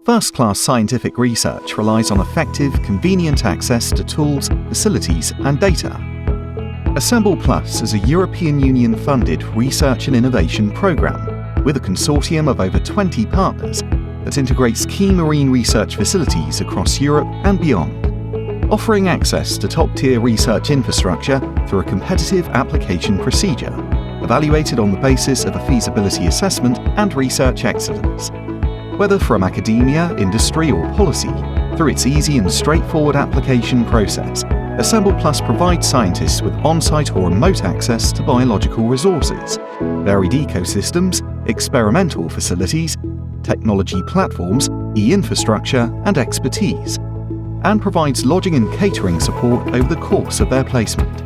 First-class scientific research relies on effective, convenient access to tools, facilities, and data. Assemble Plus is a European Union-funded research and innovation programme with a consortium of over 20 partners that integrates key marine research facilities across Europe and beyond, offering access to top-tier research infrastructure through a competitive application procedure, evaluated on the basis of a feasibility assessment and research excellence. Whether from academia, industry, or policy, through its easy and straightforward application process, Assemble Plus provides scientists with on-site or remote access to biological resources, varied ecosystems, experimental facilities, technology platforms, e-infrastructure, and expertise, and provides lodging and catering support over the course of their placement.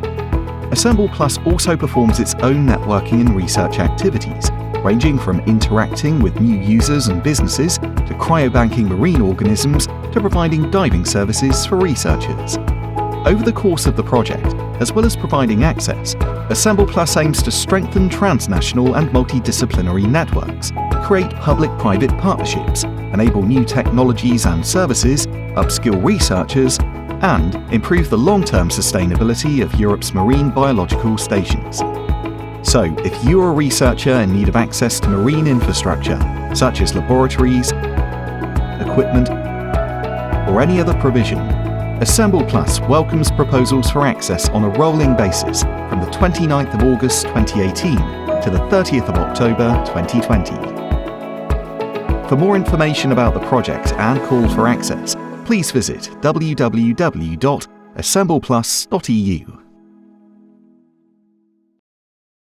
Assemble Plus also performs its own networking and research activities, ranging from interacting with new users and businesses to cryobanking marine organisms to providing diving services for researchers. Over the course of the project, as well as providing access, Assemble Plus aims to strengthen transnational and multidisciplinary networks, create public-private partnerships, enable new technologies and services, upskill researchers, and improve the long-term sustainability of Europe's marine biological stations. So, if you're a researcher in need of access to marine infrastructure, such as laboratories, equipment, or any other provision, Assemble Plus welcomes proposals for access on a rolling basis from the 29th of August 2018 to the 30th of October 2020. For more information about the project and call for access, please visit www.assembleplus.eu.